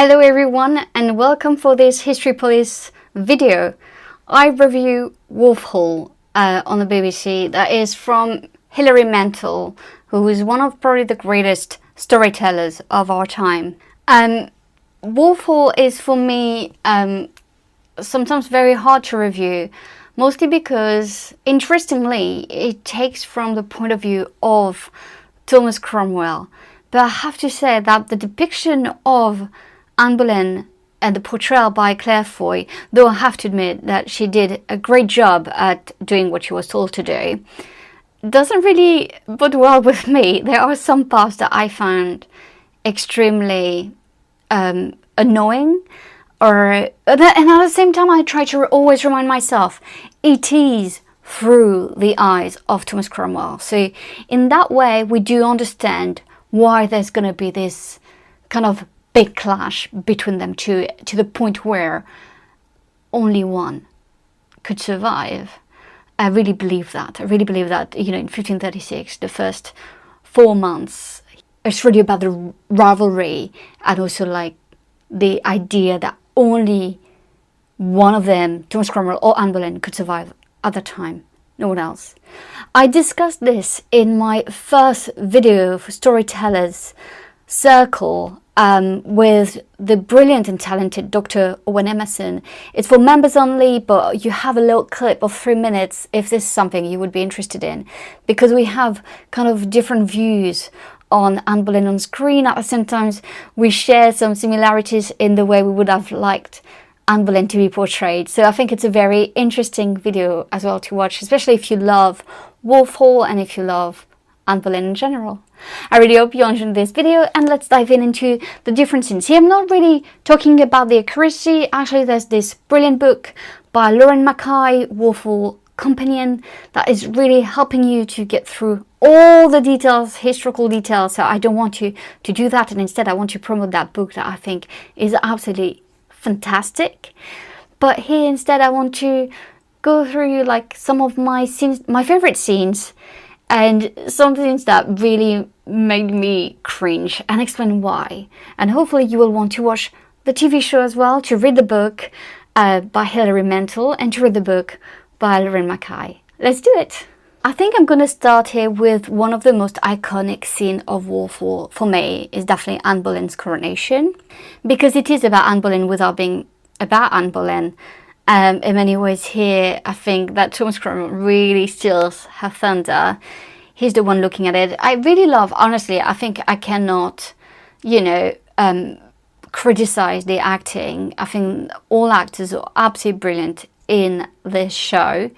Hello everyone and welcome for this History Police video. I review Wolf Hall on the BBC. That is from Hilary Mantel, who is one of probably the greatest storytellers of our time. Wolf Hall is for me sometimes very hard to review, mostly because, interestingly, it takes from the point of view of Thomas Cromwell. But I have to say that the depiction of Anne Boleyn and the portrayal by Claire Foy, though I have to admit that she did a great job at doing what she was told to do, doesn't really bode well with me. There are some parts that I found extremely annoying, and at the same time I try to always remind myself it is through the eyes of Thomas Cromwell. So in that way we do understand why there's going to be this kind of big clash between them two, to the point where only one could survive. I really believe that. You know, in 1536, the first 4 months, it's really about the rivalry and also like the idea that only one of them, Thomas Cromwell or Anne Boleyn, could survive at the time. No one else. I discussed this in my first video for Storytellers Circle with the brilliant and talented Dr. Owen Emerson. It's for members only, but you have a little clip of 3 minutes if this is something you would be interested in, because we have kind of different views on Anne Boleyn on screen. At the same time, we share some similarities in the way we would have liked Anne Boleyn to be portrayed. So I think it's a very interesting video as well to watch, especially if you love Wolf Hall and if you love Anne Boleyn in general. I really hope you enjoyed this video, and let's dive into the different scenes. Here I'm not really talking about the accuracy. Actually, there's this brilliant book by Lauren Mackay, Wolf Hall Companion, that is really helping you to get through all the details, historical details. So I don't want you to do that, and instead I want to promote that book that I think is absolutely fantastic. But here instead I want to go through like some of my scenes, my favorite scenes, and some things that really made me cringe, and explain why. And hopefully you will want to watch the TV show as well, to read the book by Hilary Mantel, and to read the book by Lauren Mackay. Let's do it. I think I'm going to start here with one of the most iconic scenes of Wolf Hall. For me, is definitely Anne Boleyn's coronation, because it is about Anne Boleyn without being about Anne Boleyn. In many ways here, I think that Thomas Cromwell really steals her thunder. He's the one looking at it. I really love, honestly, I think I cannot, you know, criticize the acting. I think all actors are absolutely brilliant in this show,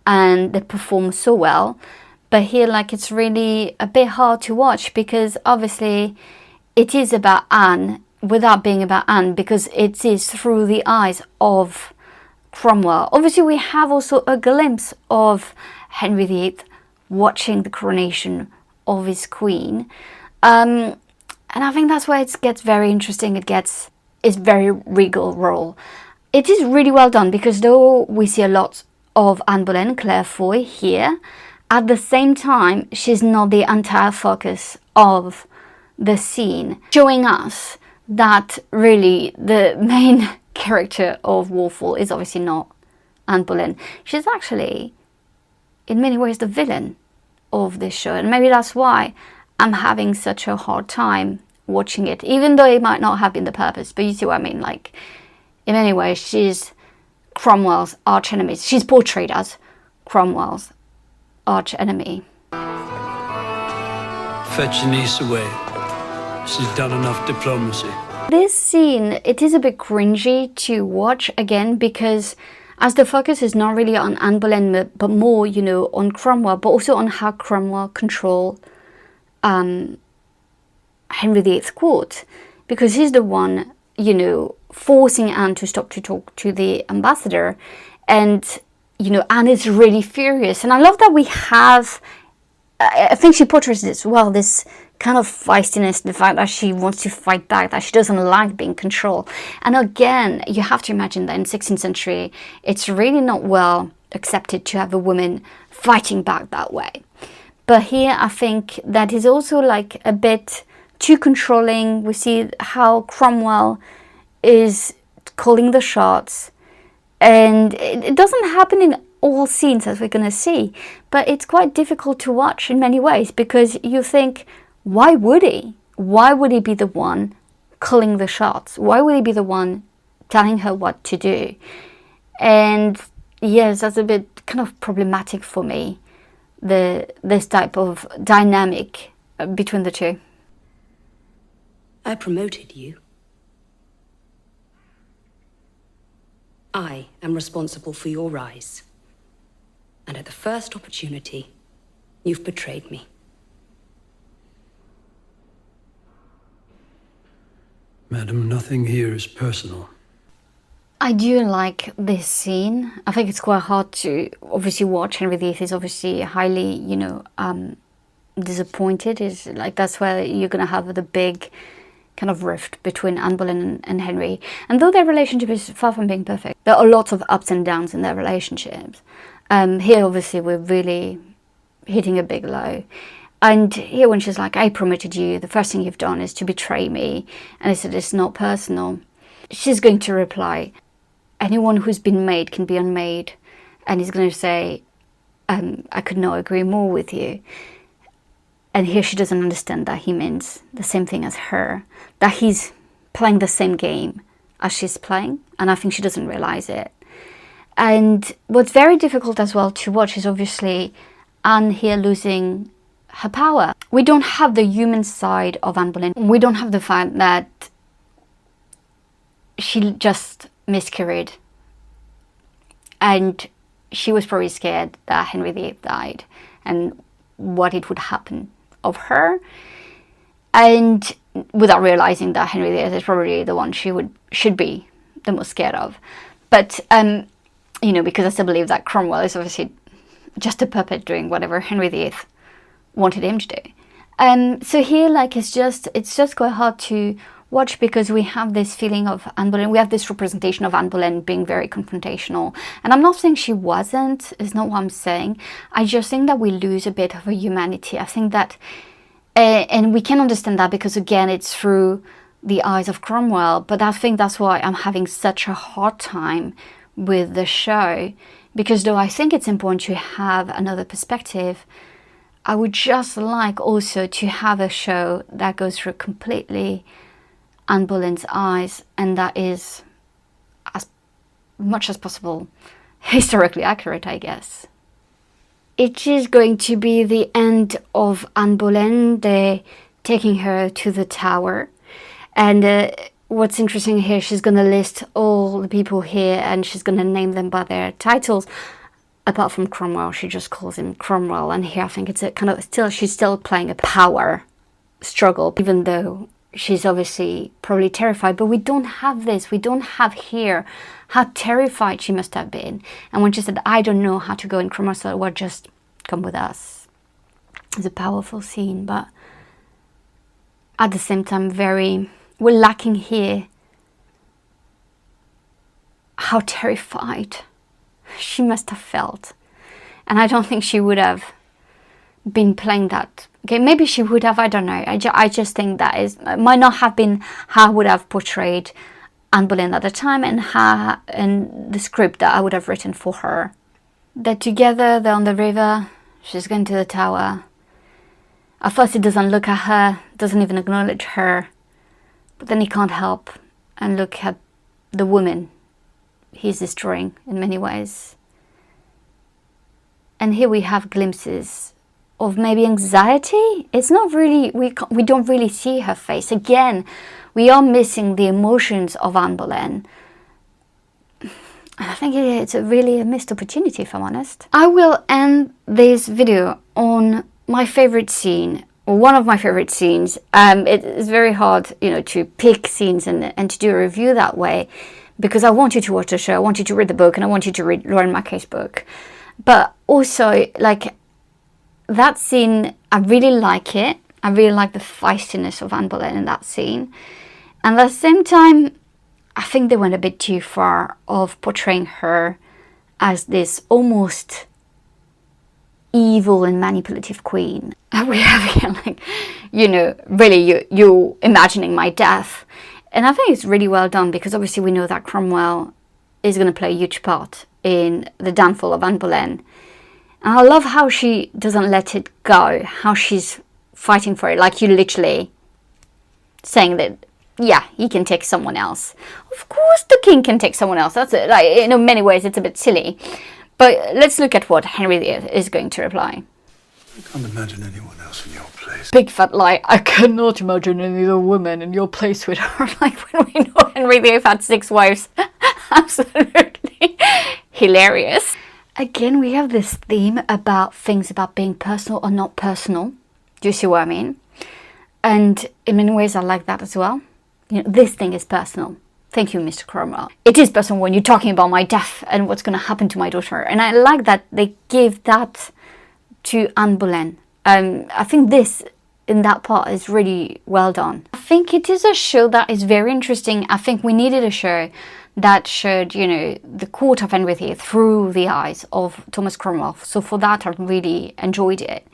and they perform so well. But here, like, it's really a bit hard to watch, because obviously it is about Anne without being about Anne, because it is through the eyes of Cromwell. Obviously we have also a glimpse of Henry VIII watching the coronation of his queen, and I think that's where it gets very interesting. It gets its very regal role. It is really well done, because though we see a lot of Anne Boleyn, Claire Foy here, at the same time she's not the entire focus of the scene, showing us that really the main character of Wolf Hall is obviously not Anne Boleyn. She's actually in many ways the villain of this show, and maybe that's why I'm having such a hard time watching it, even though it might not have been the purpose. But you see what I mean, like, in many ways she's Cromwell's arch enemy. She's portrayed as Cromwell's arch enemy. Fetch your niece away. She's done enough diplomacy. This scene, it is a bit cringy to watch again, because as the focus is not really on Anne Boleyn, but more, you know, on Cromwell, but also on how Cromwell controls Henry VIII's court, because he's the one, you know, forcing Anne to stop to talk to the ambassador, and, you know, Anne is really furious. And I love that we have, I think she portrays this well, this kind of feistiness, the fact that she wants to fight back, that she doesn't like being controlled. And again, you have to imagine that in 16th century, it's really not well accepted to have a woman fighting back that way. But here, I think that is also like a bit too controlling. We see how Cromwell is calling the shots, and it doesn't happen in all scenes, as we're going to see, but it's quite difficult to watch in many ways, because you think, why would he? Why would he be the one calling the shots? Why would he be the one telling her what to do? And yes, that's a bit kind of problematic for me, this type of dynamic between the two. I promoted you. I am responsible for your rise. And at the first opportunity, you've betrayed me. Madam, nothing here is personal. I do like this scene. I think it's quite hard to obviously watch. Henry VIII is obviously highly, disappointed. Is like, that's where you're going to have the big kind of rift between Anne Boleyn and Henry. And though their relationship is far from being perfect, there are lots of ups and downs in their relationships. Here, obviously, we're really hitting a big low. And here, when she's like, I promoted you, the first thing you've done is to betray me. And I said, it's not personal. She's going to reply, anyone who's been made can be unmade. And he's going to say, I could not agree more with you. And here she doesn't understand that he means the same thing as her, that he's playing the same game as she's playing. And I think she doesn't realize it. And what's very difficult as well to watch is obviously Anne here losing her power. We don't have the human side of Anne Boleyn. We don't have the fact that she just miscarried. And she was probably scared that Henry VIII died and what it would happen of her. And without realizing that Henry VIII is probably the one she should be the most scared of. But because I still believe that Cromwell is obviously just a puppet doing whatever Henry VIII wanted him to do. So here, like, it's just quite hard to watch, because we have this feeling of Anne Boleyn, we have this representation of Anne Boleyn being very confrontational. And I'm not saying she wasn't, it's not what I'm saying. I just think that we lose a bit of her humanity. I think that, and we can understand that because, again, it's through the eyes of Cromwell. But I think that's why I'm having such a hard time with the show, because though I think it's important to have another perspective, I would just like also to have a show that goes through completely Anne Boleyn's eyes, and that is as much as possible historically accurate, I guess. It is going to be the end of Anne Boleyn. They're taking her to the Tower, and what's interesting here, she's going to list all the people here and she's going to name them by their titles. Apart from Cromwell, she just calls him Cromwell. And here I think it's a kind of she's still playing a power struggle, even though she's obviously probably terrified. But we don't have this. We don't have here how terrified she must have been. And when she said, I don't know how to go, and Cromwell said, well, just come with us. It's a powerful scene, but at the same time, we're lacking here how terrified she must have felt. And I don't think she would have been playing that game. Maybe she would have, I don't know. I just think that might not have been how I would have portrayed Anne Boleyn at the time, and the script that I would have written for her. They're together, they're on the river, she's going to the Tower. At first he doesn't look at her, doesn't even acknowledge her. But then he can't help and look at the woman he's destroying in many ways. And here we have glimpses of maybe anxiety. It's not really, we don't really see her face. Again, we are missing the emotions of Anne Boleyn. I think it's really a missed opportunity, if I'm honest. I will end this video on my favorite scene, or one of my favorite scenes. It's very hard, to pick scenes and to do a review that way, because I want you to watch the show, I want you to read the book, and I want you to read Lauren Mackay's book. But also, like, that scene, I really like it. I really like the feistiness of Anne Boleyn in that scene. And at the same time, I think they went a bit too far of portraying her as this almost evil and manipulative queen. We have here, like, really, you're imagining my death. And I think it's really well done, because obviously we know that Cromwell is going to play a huge part in the downfall of Anne Boleyn. And I love how she doesn't let it go, how she's fighting for it, like you literally saying that, yeah, he can take someone else. Of course the king can take someone else. That's it. Like, in many ways it's a bit silly. But let's look at what Henry VIII is going to reply. I can't imagine anyone else in your place. Big fat lie. I cannot imagine any other woman in your place with her. Like, when we know Henry VIII had 6 wives. Absolutely hilarious. Again, we have this theme about things about being personal or not personal. Do you see what I mean? And in many ways I like that as well. You know, this thing is personal. Thank you, Mr. Cromwell. It is personal when you're talking about my death and what's going to happen to my daughter. And I like that they give that to Anne Boleyn. I think this, in that part, is really well done. I think it is a show that is very interesting. I think we needed a show that showed, you know, the court of Henry VIII through the eyes of Thomas Cromwell. So for that, I really enjoyed it.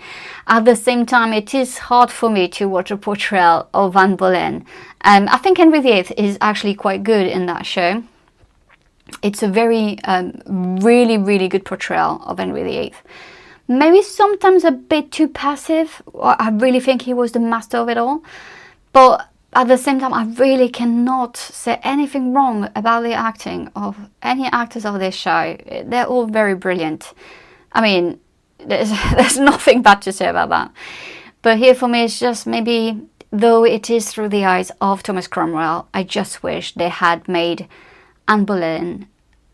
At the same time, it is hard for me to watch a portrayal of Anne Boleyn. I think Henry VIII is actually quite good in that show. It's a very, really, really good portrayal of Henry VIII. Maybe sometimes a bit too passive. I really think he was the master of it all. But at the same time, I really cannot say anything wrong about the acting of any actors of this show. They're all very brilliant. I mean, there's nothing bad to say about that. But here for me, it's just maybe, though it is through the eyes of Thomas Cromwell, I just wish they had made Anne Boleyn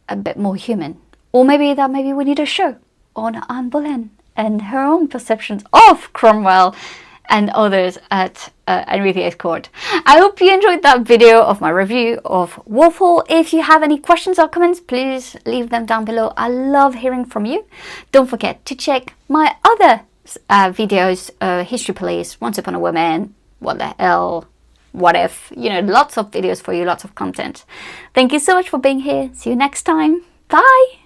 a bit more human. Or maybe we need a show on Anne Boleyn and her own perceptions of Cromwell and others at Henry VIII's court. I hope you enjoyed that video of my review of Wolf Hall. If you have any questions or comments, please leave them down below. I love hearing from you. Don't forget to check my other videos, History Police, Once Upon a Woman, What the Hell, What If, you know, lots of videos for you, lots of content. Thank you so much for being here. See you next time. Bye.